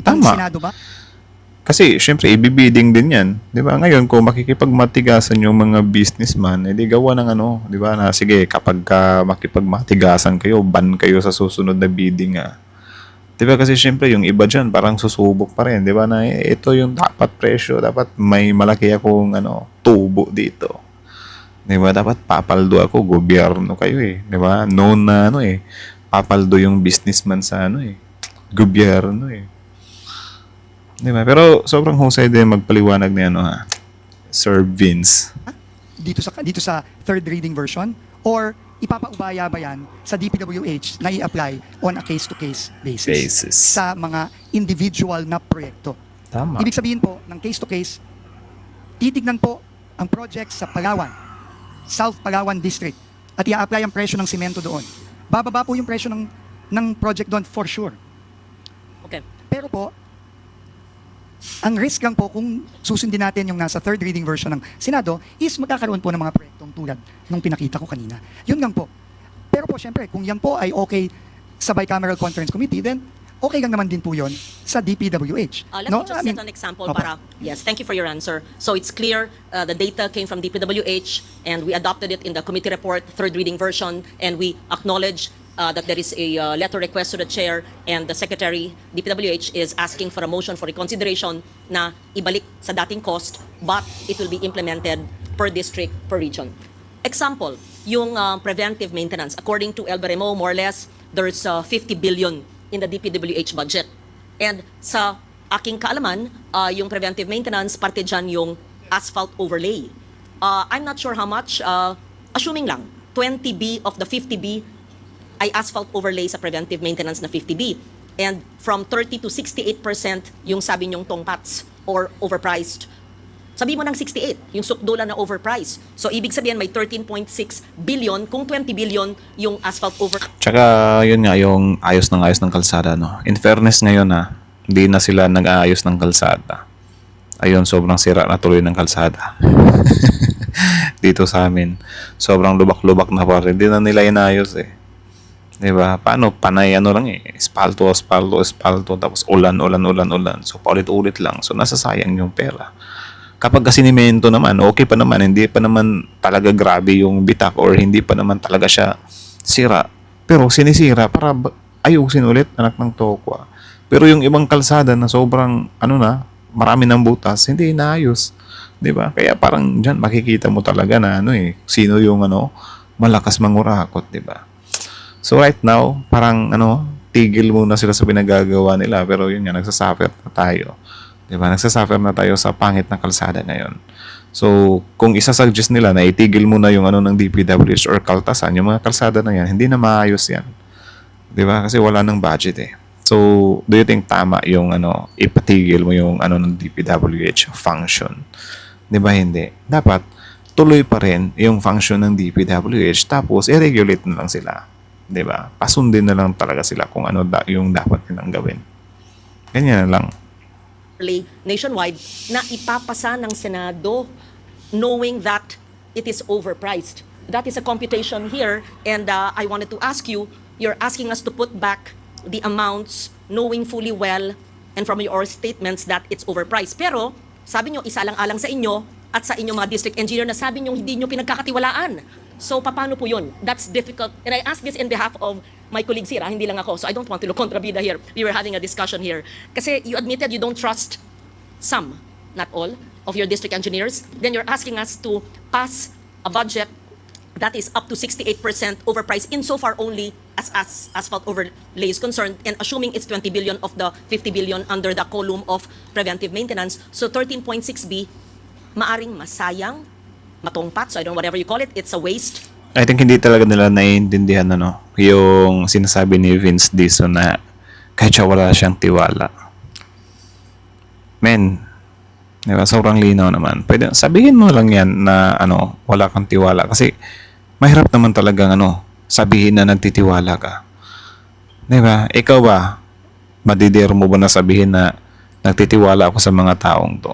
Ang Tama. Senado ba? Kasi, syempre, ibibidding din yan. Di ba? Ngayon, kung makikipagmatigasan yung mga businessman, edi gawa ng ano, di ba? Na, sige, kapag ka makipagmatigasan kayo, ban kayo sa susunod na bidding, ah. Di ba? Kasi, syempre, yung iba dyan, parang susubok pa rin. Di ba? Na, ito yung dapat presyo. Dapat may malaki akong, ano, tubo dito. Di ba? Dapat papaldo ako, gobyerno kayo eh. Di ba? Known na, ano eh. Papaldo yung businessman sa, ano eh. Gobyerno eh. Di ba? Pero sobrang husay din magpaliwanag ni ano ha, Sir Vince. Dito sa third reading version? Or ipapaubaya ba yan sa DPWH na i-apply on a case-to-case basis sa mga individual na proyekto? Tama. Ibig sabihin po, ng case-to-case, titignan po ang project sa Palawan, South Palawan District, at i-apply ang presyo ng simento doon. Bababa po yung presyo ng project doon for sure. Okay. Pero po, ang risk lang po kung susundin natin yung nasa third reading version ng Senado is magkakaroon po ng mga proyektong tulad nung pinakita ko kanina. Yun lang po. Pero po syempre, kung yan po ay okay sa Bicameral Conference Committee, then okay lang naman din po yun sa DPWH. Let me just set an example Opo. para, yes, thank you for your answer. So it's clear the data came from DPWH and we adopted it in the committee report, third reading version, and we acknowledge that there is a letter request to the chair and the secretary, DPWH, is asking for a motion for reconsideration na ibalik sa dating cost but it will be implemented per district, per region. Example, yung preventive maintenance. According to El Baremo, more or less, there's 50 billion in the DPWH budget. And sa aking kaalaman, yung preventive maintenance, parte dyan yung asphalt overlay. I'm not sure how much, assuming lang, 20B of the 50B ay asphalt overlay sa preventive maintenance na 50B. And from 30 to 68% yung sabi nyong tongpats or overpriced. Sabi mo ng 68, yung sukdulan na overpriced. So ibig sabihin may 13.6 billion kung 20 billion yung asphalt over. Tsaka yun nga yung ayos ng kalsada no. In fairness ngayon ha, hindi na sila nag-aayos ng kalsada. Ayun, sobrang sira na tuloy ng kalsada. Dito sa amin, sobrang lubak-lubak na pa rin. Hindi na nila inayos eh. Diba? Paano? Panay ano lang eh. Espalto, tapos ulan. So, paulit-ulit lang. So, nasasayang yung pera. Kapag kasinimento naman, okay pa naman. Hindi pa naman talaga grabe yung bitak or hindi pa naman talaga siya sira. Pero sinisira para ayusin ulit, anak ng tokwa. Pero yung ibang kalsada na sobrang, marami ng butas, hindi inaayos. Diba? Kaya parang dyan, makikita mo talaga na sino yung malakas mangurakot, diba? So right now, parang tigil muna sila sa pinagagawa nila pero yun nga, nagsasuffer na tayo. 'Di ba? Nagsasuffer na tayo sa pangit na kalsada ngayon. So, kung isa-suggest nila na itigil muna yung ng DPWH or kaltasan, yung mga kalsada na yan, hindi na maayos yan. 'Di ba? Kasi wala nang budget eh. So, do you think tama yung ipatigil mo yung ng DPWH function? 'Di ba hindi? Dapat tuloy pa rin yung function ng DPWH tapos i-regulate na lang sila. 'Di ba? Pasundin na lang talaga sila kung yung dapat nilang gawin. Ganyan na lang. Nationwide na ipapasa ng Senado knowing that it is overpriced. That is a computation here and I wanted to ask you, you're asking us to put back the amounts knowing fully well and from your statements that it's overpriced. Pero sabi nyo, isa lang alang sa inyo at sa inyong mga district engineer na sabi nyo hindi nyo pinagkakatiwalaan. So, paano po yun? That's difficult. And I ask this in behalf of my colleagues here, hindi lang ako. So, I don't want to look kontrabida here. We were having a discussion here. Kasi you admitted you don't trust some, not all, of your district engineers. Then you're asking us to pass a budget that is up to 68% overpriced insofar only as asphalt overlay is concerned and assuming it's 20 billion of the 50 billion under the column of preventive maintenance. So, 13.6B, maaring masayang, matongpat, so I don't know, whatever you call it, it's a waste. I think hindi talaga nila naiintindihan yung sinasabi ni Vince Dizon na kahit siya wala siyang tiwala. Men, diba, sobrang linaw naman. Pwede, sabihin mo lang yan na wala kang tiwala kasi mahirap naman talagang sabihin na nagtitiwala ka. Diba? Ikaw ba, Madidare mo ba na sabihin na nagtitiwala ako sa mga taong to?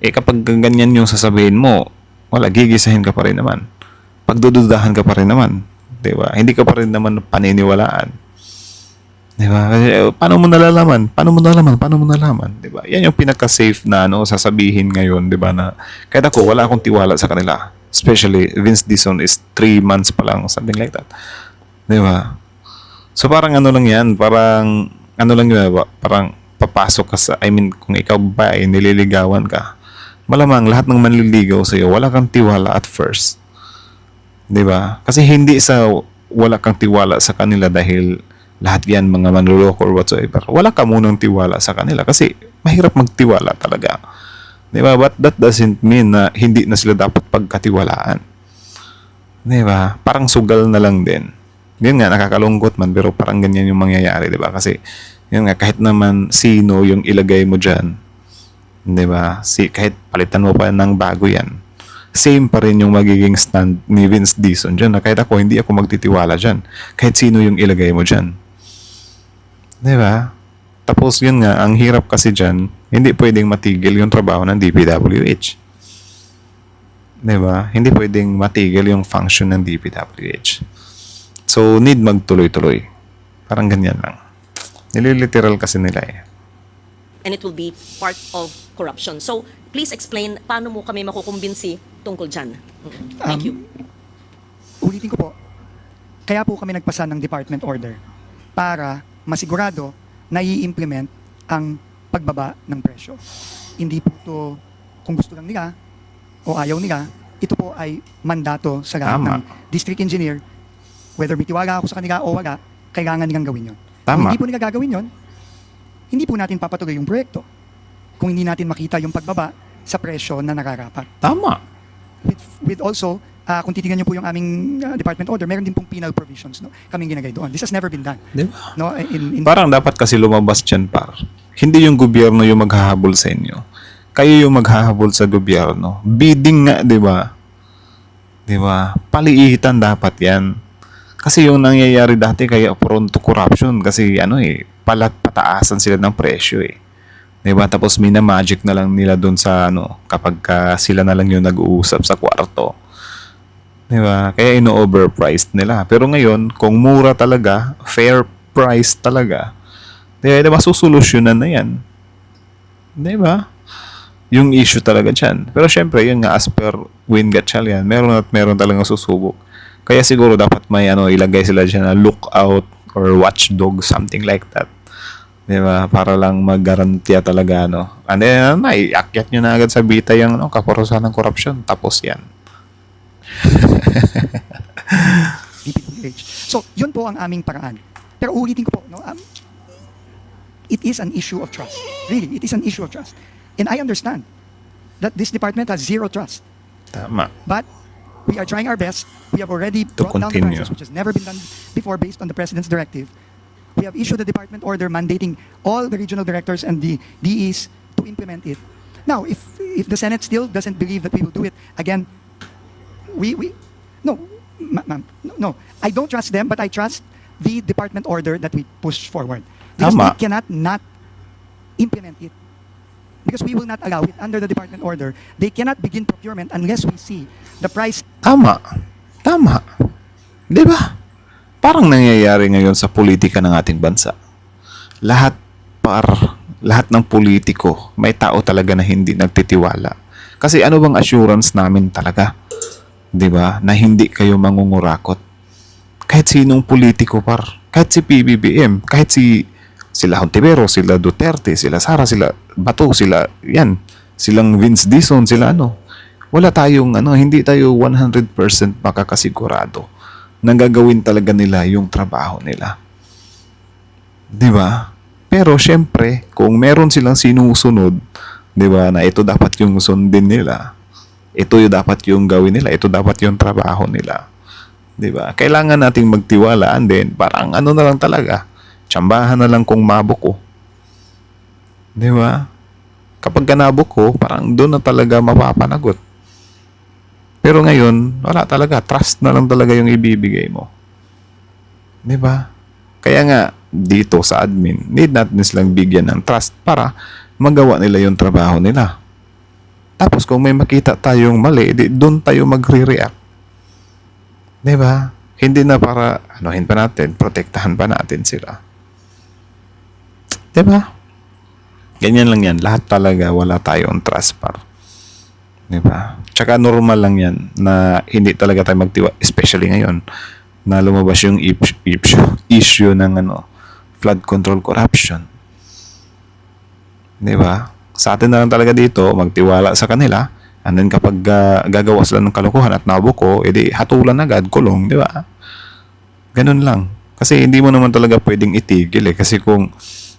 Kapag ganyan yung sasabihin mo, wala, gigisahin ka pa rin naman. Pagdududahan ka pa rin naman. Diba? Hindi ka pa rin naman paniniwalaan. Diba? Kasi, paano mo nalalaman? Diba? Yan yung pinaka-safe na sasabihin ngayon, diba? Na, kahit ako, wala akong tiwala sa kanila. Especially, Vince Dizon is 3 months pa lang, something like that. Diba? So, parang lang yan. Parang, lang yun, diba? Parang, papasok ka sa, kung ikaw ba ay nililigawan ka, malamang lahat ng manliligaw sa'yo, wala kang tiwala at first. Diba? Kasi hindi sa wala kang tiwala sa kanila dahil lahat yan mga manluloko or whatsoever. Wala ka munang tiwala sa kanila kasi mahirap magtiwala talaga. Diba? But that doesn't mean na hindi na sila dapat pagkatiwalaan. Diba? Parang sugal na lang din. Yun nga, nakakalungkot man, pero parang ganyan yung mangyayari, diba? Kasi, yun nga, kahit naman sino yung ilagay mo dyan, diba? Kahit palitan mo pa ng bago yan, same pa rin yung magiging stand ni Vince Dizon dyan. Na kahit ako, hindi ako magtitiwala dyan. Kahit sino yung ilagay mo dyan. Diba? Tapos yun nga, ang hirap kasi dyan, hindi pwedeng matigil yung trabaho ng DPWH. Diba? Hindi pwedeng matigil yung function ng DPWH. So, need magtuloy-tuloy. Parang ganyan lang. Nililiteral kasi nila eh. And it will be part of corruption. So, please explain paano mo kami makukumbinsi tungkol dyan. Thank you. Ulitin ko po, kaya po kami nagpasa ng department order para masigurado na i-implement ang pagbaba ng presyo. Hindi po ito kung gusto lang nila o ayaw nila, ito po ay mandato sa lahat Tama. ng district engineer. Whether may tiwala ako sa kanila o wala, kailangan nilang gawin yun. Kung Tama. hindi po nila gagawin yun, hindi po natin papatuloy yung proyekto. Kung hindi natin makita yung pagbaba sa presyo na nararapat. Tama. With also, kung titingnan niyo po yung aming department order, meron din pong penal provisions, no? Kaming ginagay doon. This has never been done. Diba? No, in Parang dapat kasi lumabas dyan, par. Hindi yung gobyerno yung maghahabol sa inyo. Kayo yung maghahabol sa gobyerno. Bidding nga, di ba? Di ba? Paliitan dapat yan. Kasi yung nangyayari dati kaya prone to corruption kasi pataasan sila ng presyo eh. 'Di ba? Tapos mina-magic na lang nila doon sa kapag sila na lang yung nag-uusap sa kwarto. 'Di ba? Kaya ino-overpriced nila. Pero ngayon, kung mura talaga, fair price talaga, 'di ba susolusyonan na 'yan. 'Di ba? Yung issue talaga diyan. Pero syempre, yun nga as per Win Gatchalian, meron talagang susubok. Kaya siguro dapat may ilagay sila dyan na lookout or watchdog, something like that. Diba? Para lang mag-garantiya talaga, And then, iakyat nyo na agad sa bita yung kaparusahan ng korupsyon. Tapos yan. DPWH. So, yun po ang aming paraan. Pero ulitin ko po, it is an issue of trust. Really, it is an issue of trust. And I understand that this department has zero trust. Tama. But we are trying our best. We have already brought down the continue. prices, which has never been done before based on the President's directive. We have issued a department order mandating all the regional directors and the DEs to implement it. Now, if the Senate still doesn't believe that we will do it, again, no, I don't trust them, but I trust the department order that we push forward. Because Tama. we cannot not implement it. Because we will not allow it under the department order. They cannot begin procurement unless we see the price. Tama. Tama. Di ba? Parang nangyayari ngayon sa politika ng ating bansa. Lahat ng politiko, may tao talaga na hindi nagtitiwala. Kasi ano bang assurance namin talaga? Di ba? Na hindi kayo mangungurakot. Kahit sinong politiko, kahit si PBBM, kahit sila Hontivero, sila Duterte, sila Sara, sila Bato, silang Vince Dizon, wala tayong hindi tayo 100% makakasigurado na gagawin talaga nila yung trabaho nila. 'Di ba? Pero syempre, kung meron silang sinusunod, 'di ba, na ito dapat yung sundin nila. Ito yung dapat yung gawin nila, ito dapat yung trabaho nila. 'Di ba? Kailangan nating magtiwala and then parang na lang talaga. Tsambahan na lang kung mabuko. 'Di ba? Kapag nabuko, parang doon na talaga mapapanagot. Pero ngayon, wala talaga. Trust na lang talaga yung ibibigay mo. 'Di ba? Kaya nga, dito sa admin, need natin silang bigyan ng trust para magawa nila yung trabaho nila. Tapos kung may makita tayong mali, doon tayo magre-react. Diba? Hindi na para anuhin pa natin, protektahan pa natin sila. Diba? Ganyan lang yan. Lahat talaga wala tayong trust par. Diba? Tsaka normal lang yan na hindi talaga tayo magtiwala, especially ngayon na lumabas yung issue ng flood control corruption. Diba? Sa atin na lang talaga dito, magtiwala sa kanila, and then kapag gagawa sila ng kalokohan at nabuko, edi hatulan agad, kulong, di ba? Ganun lang. Kasi hindi mo naman talaga pwedeng itigil eh. Kasi kung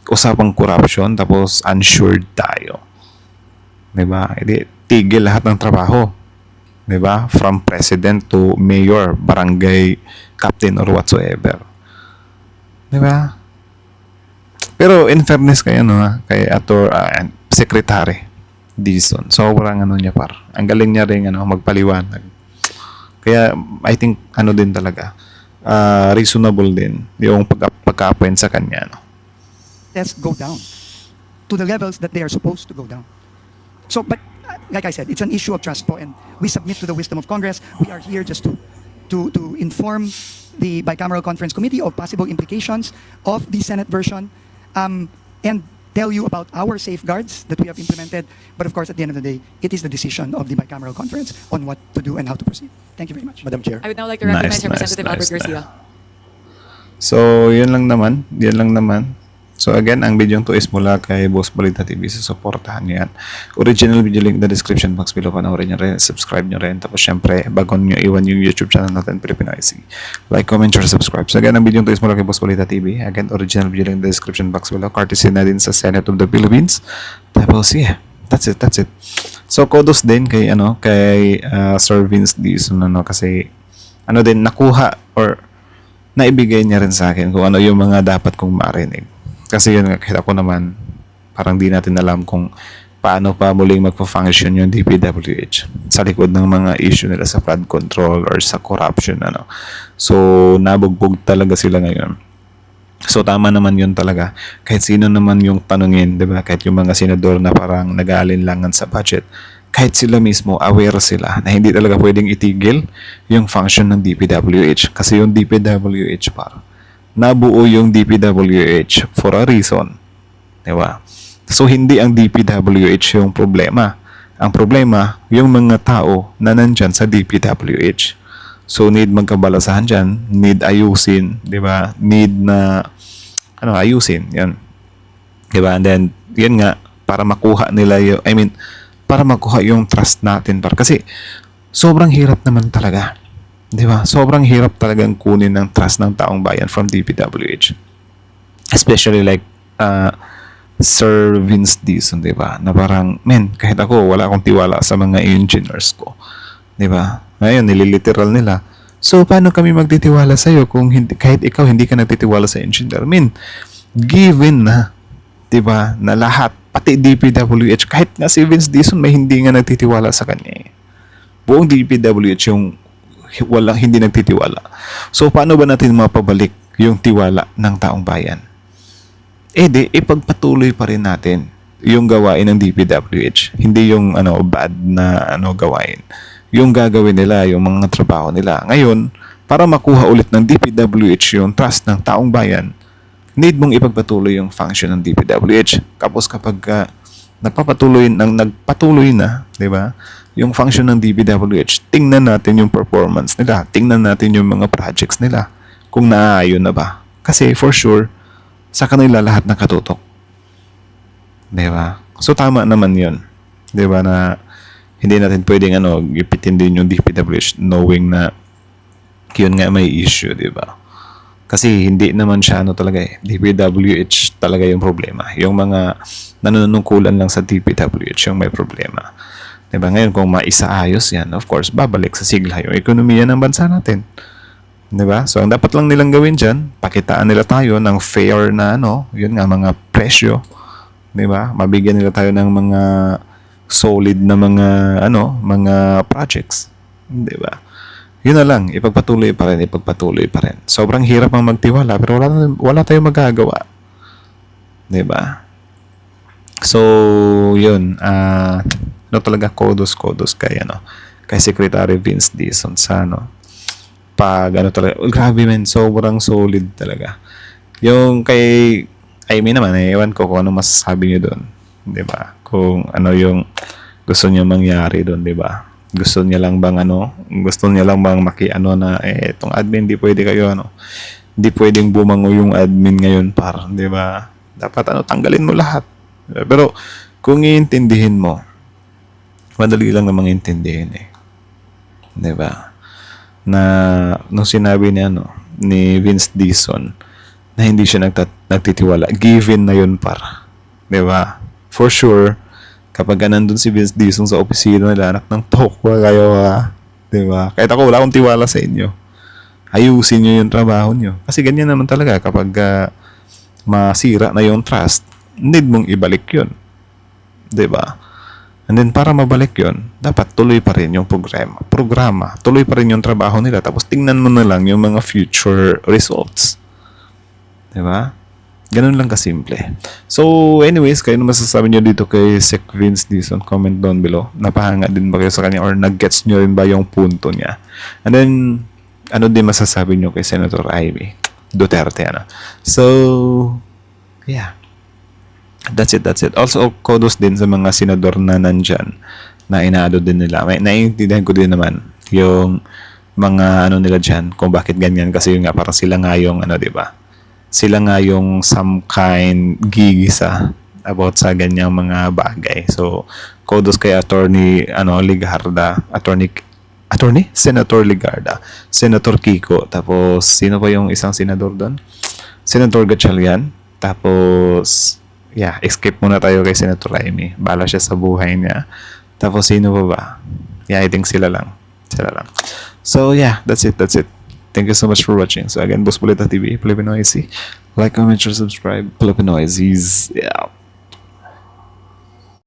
usapang corruption, tapos unsure tayo. Di ba? Edi tigil lahat ng trabaho. Di ba? From president to mayor, barangay captain or whatsoever. Di ba? Pero in fairness kay kay Secretary Dizon, sobrang niya par. Ang galing niya ring magpaliwanag. Kaya I think din talaga reasonable din yung pagka-appoint sa kanya. Let's go down to the levels that they are supposed to go down. So, but like I said, it's an issue of trust po, and we submit to the wisdom of Congress. We are here just to inform the bicameral conference committee of possible implications of the Senate version, and tell you about our safeguards that we have implemented. But of course, at the end of the day, it is the decision of the bicameral conference on what to do and how to proceed. Thank you very much. Madam Chair. I would now like to recognize Nice, Representative nice, Albert nice. Garcia. So, yun lang naman. So again, ang video to is mula kay Boss Balita TV. So, supportahan niyo yan. Original video link in the description box below. Panoorin niyo rin. Subscribe niyo rin. Tapos syempre, bago niyo iwan yung YouTube channel natin, Filipino IC. Like, comment, share, subscribe. So again, ang video to is mula kay Boss Balita TV. Again, original video link in the description box below. Courtesy na din sa Senate of the Philippines. Tapos, yeah. That's it. So, kudos din kay, Sir Vince Dizon, kasi, din, nakuha or naibigay niya rin sa akin kung ano yung mga dapat kong marinig. Kasi yun, kita ko naman, parang di natin alam kung paano pa muling magpa-function yung DPWH sa likod ng mga issue nila sa flood control or sa corruption. So, nabugbog talaga sila ngayon. So, tama naman yun talaga. Kahit sino naman yung tanungin, di ba? Kahit yung mga senador na parang nag-aalinlangan sa budget, kahit sila mismo, aware sila na hindi talaga pwedeng itigil yung function ng DPWH. Kasi yung DPWH nabuo yung DPWH for a reason. Diba? So, hindi ang DPWH yung problema. Ang problema, yung mga tao na nandyan sa DPWH. So, need magkabalasahan dyan. Need ayusin. Diba? Need na, ayusin. Yan. Diba? And then, yan nga, para makuha nila yung, para makuha yung trust natin. Kasi, sobrang hirap naman talaga. Di ba? Sobrang hirap talagang kunin ng trust ng taong bayan from DPWH. Especially like Sir Vince Dizon, di ba? Na parang, kahit ako, wala akong tiwala sa mga engineers ko. Di ba? Ngayon, nililiteral nila. So, paano kami magtitiwala sa'yo kung kahit ikaw hindi ka nagtitiwala sa engineer? Given na, di ba, na lahat, pati DPWH, kahit nga si Vince Dizon, may hindi nga nagtitiwala sa kanya. Buong DPWH yung hindi nagtitiwala. So, paano ba natin mapabalik yung tiwala ng taong bayan? Ipagpatuloy pa rin natin yung gawain ng DPWH. Hindi yung bad na gawain. Yung gagawin nila, yung mga trabaho nila. Ngayon, para makuha ulit ng DPWH yung trust ng taong bayan, need mong ipagpatuloy yung function ng DPWH. Tapos kapag nagpatuloy na, di ba? Yung function ng DPWH, tingnan natin yung performance nila. Tingnan natin yung mga projects nila. Kung naaayon na ba. Kasi for sure, sa kanila lahat nakatutok. Diba? So tama naman yun. Diba na hindi natin pwedeng gipitin din yung DPWH knowing na yun nga may issue. Diba? Kasi hindi naman siya talaga DPWH talaga yung problema. Yung mga nanunungkulan lang sa DPWH yung may problema. Diba? Ngayon, kung maisaayos yan, of course, babalik sa sigla yung ekonomiya ng bansa natin. Diba? So, ang dapat lang nilang gawin dyan, pakitaan nila tayo ng fair na, yun nga, mga presyo. Diba? Mabigyan nila tayo ng mga solid na mga projects. Diba? Yun na lang, ipagpatuloy pa rin. Sobrang hirap ang magtiwala, pero wala tayong magagawa. 'Di ba? So, yun, ano talaga, kudos kay Secretary Vince Dizon sa pag talaga, grabe men, sobrang solid talaga. Yung kay Amy naman, ewan ko kung ano masasabi niyo doon, 'di ba? Kung ano yung gusto niya mangyari doon, 'di ba? Gusto niya lang bang na itong admin hindi pwede kayo hindi pwedeng bumango yung admin ngayon par, 'di ba? Dapat tanggalin mo lahat. Pero kung iintindihin mo, madali lang namang intindihin 'di ba? Na nung sinabi ni Vince Dizon na hindi siya nagtitiwala, given na yun par. 'Di ba? For sure, kapag nandun si Vince Dizon sa opisina nila, anak ng tokwa kayo di ba? Kahit ako, wala akong tiwala sa inyo. Ayusin nyo yung trabaho nyo. Kasi ganyan naman talaga kapag masira na yung trust, need mong ibalik yun. Di ba? And then, para mabalik yun, dapat tuloy pa rin yung programa. Tuloy pa rin yung trabaho nila. Tapos, tingnan mo na lang yung mga future results. Di ba? Ganun lang kasimple. So, anyways, kayo na masasabi nyo dito kay Sec Vince Dizon? Comment down below. Napahanga din ba kayo sa kanya or nag-gets nyo rin ba yung punto niya? And then, ano din masasabi nyo kay Senator Amy Duterte? So, yeah. That's it. Also, kudos din sa mga senador na nandyan na inaado din nila. Naiintindihan ko din naman yung mga nila dyan kung bakit ganyan. Kasi yung parang sila nga yung di ba? Sila nga yung some kind gigisa about sa ganyang mga bagay. So, kudos kay Attorney Ligarda, Senator Ligarda, Senator Kiko, tapos sino pa yung isang senador doon? Senator Gatchalian. Tapos escape muna tayo kay Senator Amy. Bala siya sa buhay niya. Tapos sino pa ba? I think sila lang. So, that's it. Thank you so much for watching. So again, Boss Bulita TV, Filipinoise. Like, comment, share, subscribe. Filipinoise is out.